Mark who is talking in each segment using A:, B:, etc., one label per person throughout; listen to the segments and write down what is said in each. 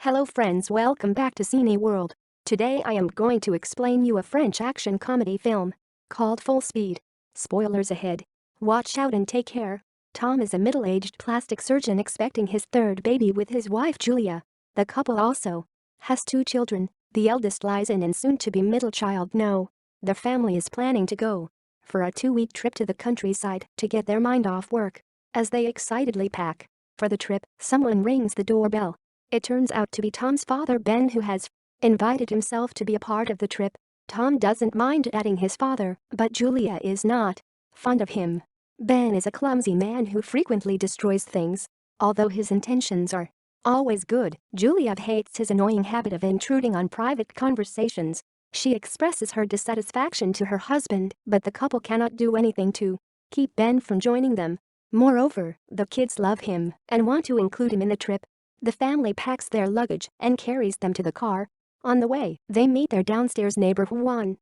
A: Hello friends, welcome back to Cini World. Today I am going to explain you a French action comedy film called Full Speed. Spoilers ahead. Watch out and take care. Tom is a middle-aged plastic surgeon expecting his third baby with his wife Julia. The couple also has two children, the eldest Liza and soon-to-be middle child Noah. Their family is planning to go for a 2-week trip to the countryside to get their mind off work. As they excitedly pack for the trip, someone rings the doorbell. It turns out to be Tom's father Ben, who has invited himself to be a part of the trip. Tom doesn't mind adding his father, but Julia is not fond of him. Ben is a clumsy man who frequently destroys things. Although his intentions are always good, Julia hates his annoying habit of intruding on private conversations. She expresses her dissatisfaction to her husband, but the couple cannot do anything to keep Ben from joining them. Moreover, the kids love him and want to include him in the trip. The family packs their luggage and carries them to the car. On the way, they meet their downstairs neighbor Juan.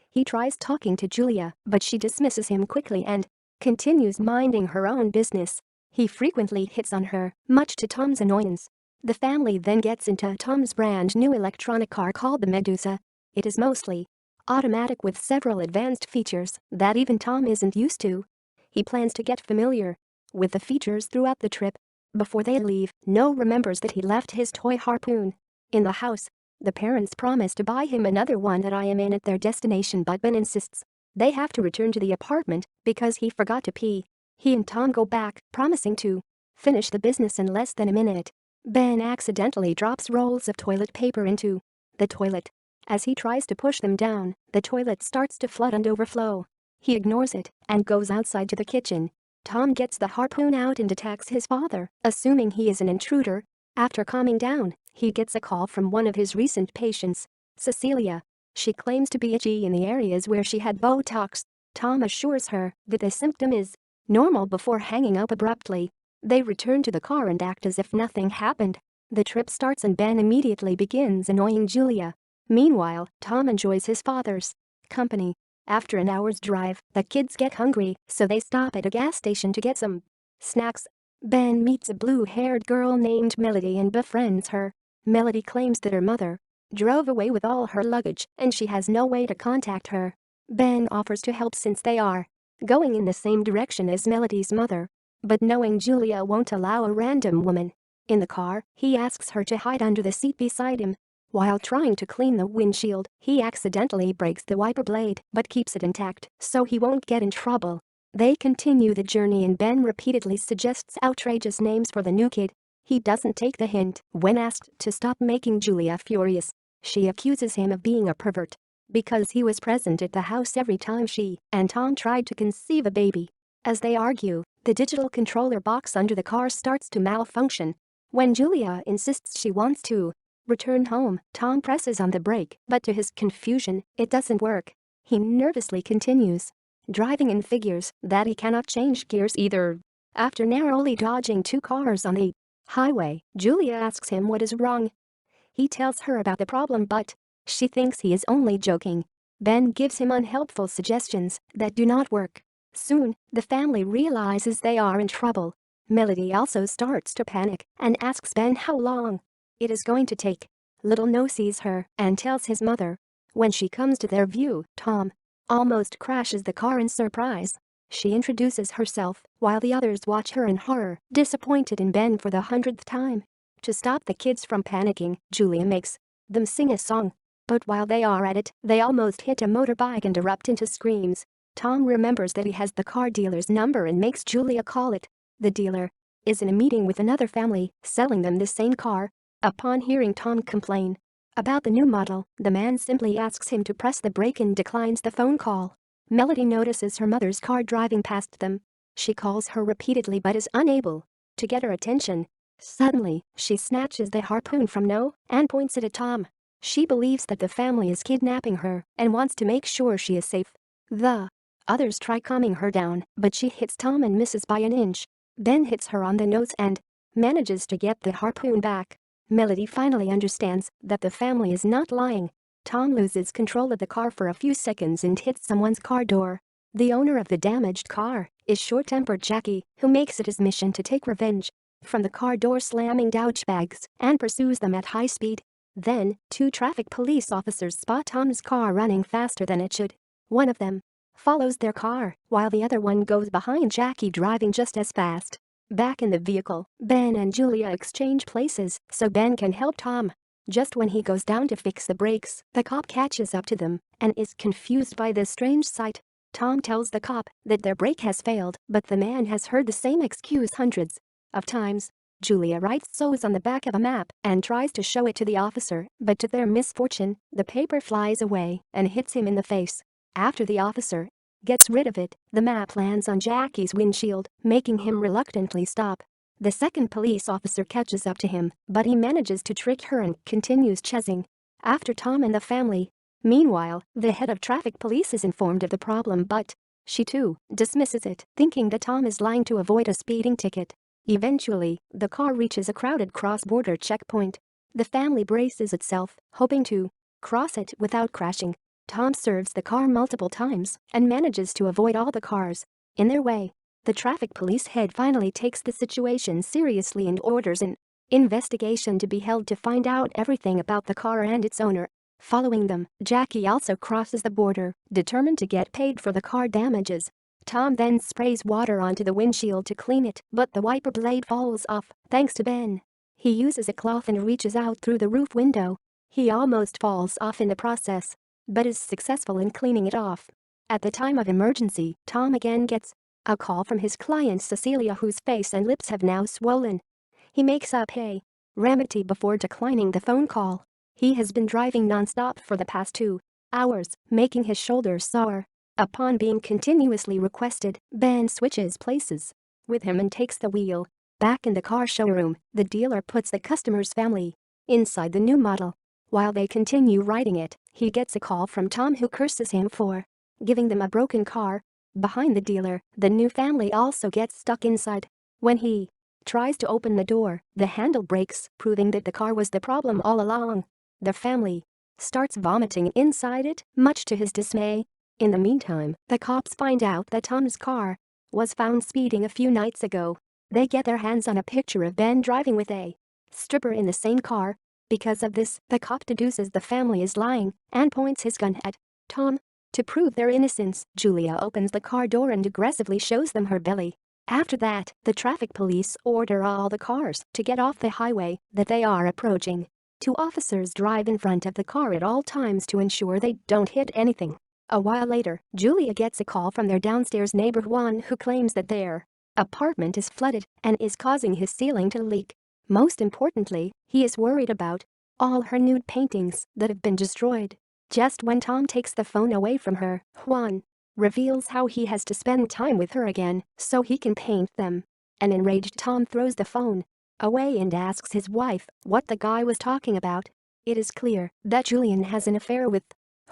A: He tries talking to Julia, but she dismisses him quickly and continues minding her own business. He frequently hits on her, much to Tom's annoyance. The family then gets into Tom's brand new electronic car called the Medusa. It is mostly automatic with several advanced features that even Tom isn't used to. He plans to get familiar with the features throughout the trip. Before they leave, Noah remembers that he left his toy harpoon in the house. The parents promise to buy him another one at at their destination, but Ben insists they have to return to the apartment because he forgot to pee. He and Tom go back, promising to finish the business in less than a minute. Ben accidentally drops rolls of toilet paper into the toilet. As he tries to push them down, the toilet starts to flood and overflow. He ignores it and goes outside to the kitchen. Tom gets the harpoon out and attacks his father, assuming he is an intruder. After calming down, he gets a call from one of his recent patients, Cecilia. She claims to be itchy in the areas where she had Botox. Tom assures her that the symptom is normal before hanging up abruptly. They return to the car and act as if nothing happened. The trip starts and Ben immediately begins annoying Julia. Meanwhile, Tom enjoys his father's company. After an hour's drive, the kids get hungry, so they stop at a gas station to get some snacks. Ben meets a blue-haired girl named Melody and befriends her. Melody claims that her mother drove away with all her luggage and she has no way to contact her. Ben offers to help since they are going in the same direction as Melody's mother. But knowing Julia won't allow a random woman in the car, he asks her to hide under the seat beside him. While trying to clean the windshield, he accidentally breaks the wiper blade but keeps it intact so he won't get in trouble. They continue the journey and Ben repeatedly suggests outrageous names for the new kid. He doesn't take the hint when asked to stop making Julia furious. She accuses him of being a pervert because he was present at the house every time she and Tom tried to conceive a baby. As they argue, the digital controller box under the car starts to malfunction. When Julia insists she wants to return home, Tom presses on the brake, but to his confusion, it doesn't work. He nervously continues driving and figures that he cannot change gears either. After narrowly dodging two cars on the highway, Julia asks him what is wrong. He tells her about the problem, but she thinks he is only joking. Ben gives him unhelpful suggestions that do not work. Soon, the family realizes they are in trouble. Melody also starts to panic and asks Ben how long it is going to take. Little Noah sees her and tells his mother. When she comes to their view, Tom almost crashes the car in surprise. She introduces herself while the others watch her in horror, disappointed in Ben for the 100th time. To stop the kids from panicking, Julia makes them sing a song. But while they are at it, they almost hit a motorbike and erupt into screams. Tom remembers that he has the car dealer's number and makes Julia call it. The dealer is in a meeting with another family, selling them the same car. Upon hearing Tom complain about the new model, the man simply asks him to press the brake and declines the phone call. Melody notices her mother's car driving past them. She calls her repeatedly but is unable to get her attention. Suddenly, she snatches the harpoon from Noah and points it at Tom. She believes that the family is kidnapping her and wants to make sure she is safe. The others try calming her down, but she hits Tom and misses by an inch. Ben hits her on the nose and manages to get the harpoon back. Melody finally understands that the family is not lying. Tom loses control of the car for a few seconds and hits someone's car door. The owner of the damaged car is short-tempered Jackie, who makes it his mission to take revenge. from the car door slamming douchebags and pursues them at high speed. Then, 2 traffic police officers spot Tom's car running faster than it should. One of them follows their car, while the other one goes behind Jackie driving just as fast. Back in the vehicle, Ben and Julia exchange places so Ben can help Tom. Just when he goes down to fix the brakes, the cop catches up to them and is confused by this strange sight. Tom tells the cop that their brake has failed, but the man has heard the same excuse hundreds of times. Julia writes "so's" on the back of a map and tries to show it to the officer, but to their misfortune, the paper flies away and hits him in the face. After the officer gets rid of it, the map lands on Jackie's windshield, making him reluctantly stop. The second police officer catches up to him, but he manages to trick her and continues chasing after Tom and the family. Meanwhile, the head of traffic police is informed of the problem, but she too dismisses it, thinking that Tom is lying to avoid a speeding ticket. Eventually, the car reaches a crowded cross-border checkpoint. The family braces itself, hoping to cross it without crashing. Tom serves the car multiple times and manages to avoid all the cars in their way. The traffic police head finally takes the situation seriously and orders an investigation to be held to find out everything about the car and its owner. Following them, Jackie also crosses the border, determined to get paid for the car damages. Tom then sprays water onto the windshield to clean it, but the wiper blade falls off, thanks to Ben. He uses a cloth and reaches out through the roof window. He almost falls off in the process, but is successful in cleaning it off. At the time of emergency, Tom again gets a call from his client Cecilia, whose face and lips have now swollen. He makes up a remedy before declining the phone call. He has been driving non-stop for the past 2 hours, making his shoulders sore. Upon being continuously requested, Ben switches places with him and takes the wheel. Back in the car showroom, the dealer puts the customer's family inside the new model. While they continue riding it, he gets a call from Tom, who curses him for giving them a broken car. Behind the dealer, the new family also gets stuck inside. When he tries to open the door, the handle breaks, proving that the car was the problem all along. The family starts vomiting inside it, much to his dismay. In the meantime, the cops find out that Tom's car was found speeding a few nights ago. They get their hands on a picture of Ben driving with a stripper in the same car. Because of this, the cop deduces the family is lying and points his gun at Tom. To prove their innocence, Julia opens the car door and aggressively shows them her belly. After that, the traffic police order all the cars to get off the highway that they are approaching. 2 officers drive in front of the car at all times to ensure they don't hit anything. A while later, Julia gets a call from their downstairs neighbor Juan, who claims that their apartment is flooded and is causing his ceiling to leak. Most importantly, he is worried about all her nude paintings that have been destroyed. Just when Tom takes the phone away from her, Juan reveals how he has to spend time with her again so he can paint them. An enraged Tom throws the phone away and asks his wife what the guy was talking about. It is clear that Julian has an affair with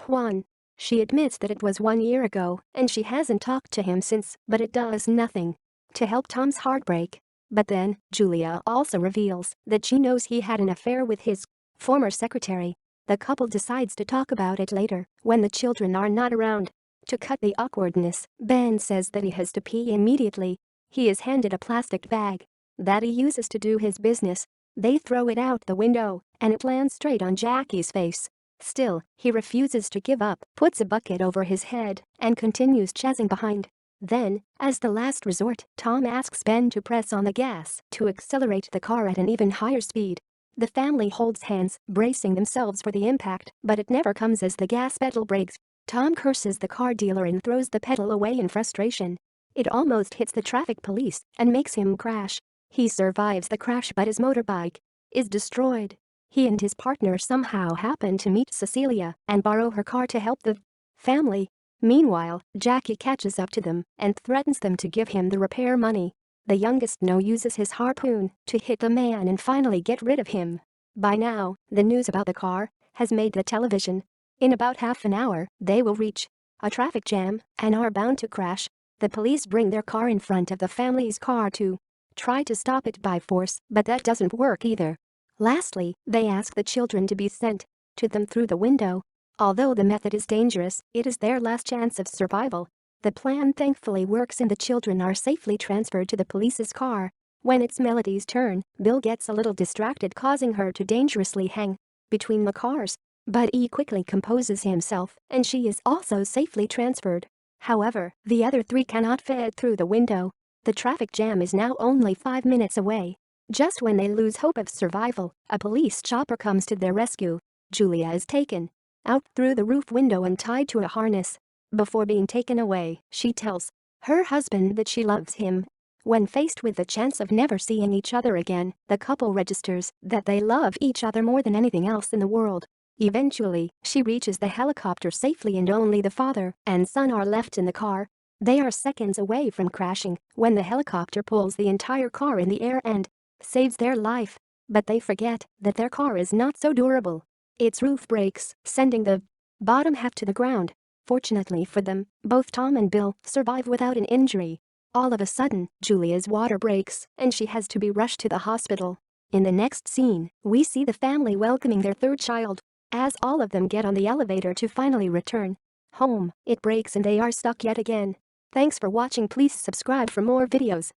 A: Juan. She admits that it was 1 year ago and she hasn't talked to him since, but it does nothing to help Tom's heartbreak. But then, Julia also reveals that she knows he had an affair with his former secretary. The couple decides to talk about it later, when the children are not around. To cut the awkwardness, Ben says that he has to pee immediately. He is handed a plastic bag that he uses to do his business. They throw it out the window, and it lands straight on Jackie's face. Still, he refuses to give up, puts a bucket over his head, and continues chasing behind. Then, as the last resort, Tom asks Ben to press on the gas to accelerate the car at an even higher speed. The family holds hands, bracing themselves for the impact, but it never comes as the gas pedal breaks. Tom curses the car dealer and throws the pedal away in frustration. It almost hits the traffic police and makes him crash. He survives the crash, but his motorbike is destroyed. He and his partner somehow happen to meet Cecilia and borrow her car to help the family. Meanwhile, Jackie catches up to them and threatens them to give him the repair money. The youngest now uses his harpoon to hit the man and finally get rid of him. By now, the news about the car has made the television. In about half an hour, they will reach a traffic jam and are bound to crash. The police bring their car in front of the family's car to try to stop it by force, but that doesn't work either. Lastly, they ask the children to be sent to them through the window. Although the method is dangerous, it is their last chance of survival. The plan thankfully works and the children are safely transferred to the police's car. When it's Melody's turn, Bill gets a little distracted, causing her to dangerously hang between the cars. But he quickly composes himself and she is also safely transferred. However, the other three cannot fit through the window. The traffic jam is now only 5 minutes away. Just when they lose hope of survival, a police chopper comes to their rescue. Julia is taken out through the roof window and tied to a harness. Before being taken away, she tells her husband that she loves him. When faced with the chance of never seeing each other again, the couple registers that they love each other more than anything else in the world. Eventually, she reaches the helicopter safely and only the father and son are left in the car. They are seconds away from crashing when the helicopter pulls the entire car in the air and saves their life. But they forget that their car is not so durable. Its roof breaks, sending the bottom half to the ground. Fortunately for them, both Tom and Bill survive without an injury. All of a sudden, Julia's water breaks and she has to be rushed to the hospital. In the next scene, we see the family welcoming their third child. As all of them get on the elevator to finally return home, it breaks and they are stuck yet again. Thanks for watching. Please subscribe for more videos.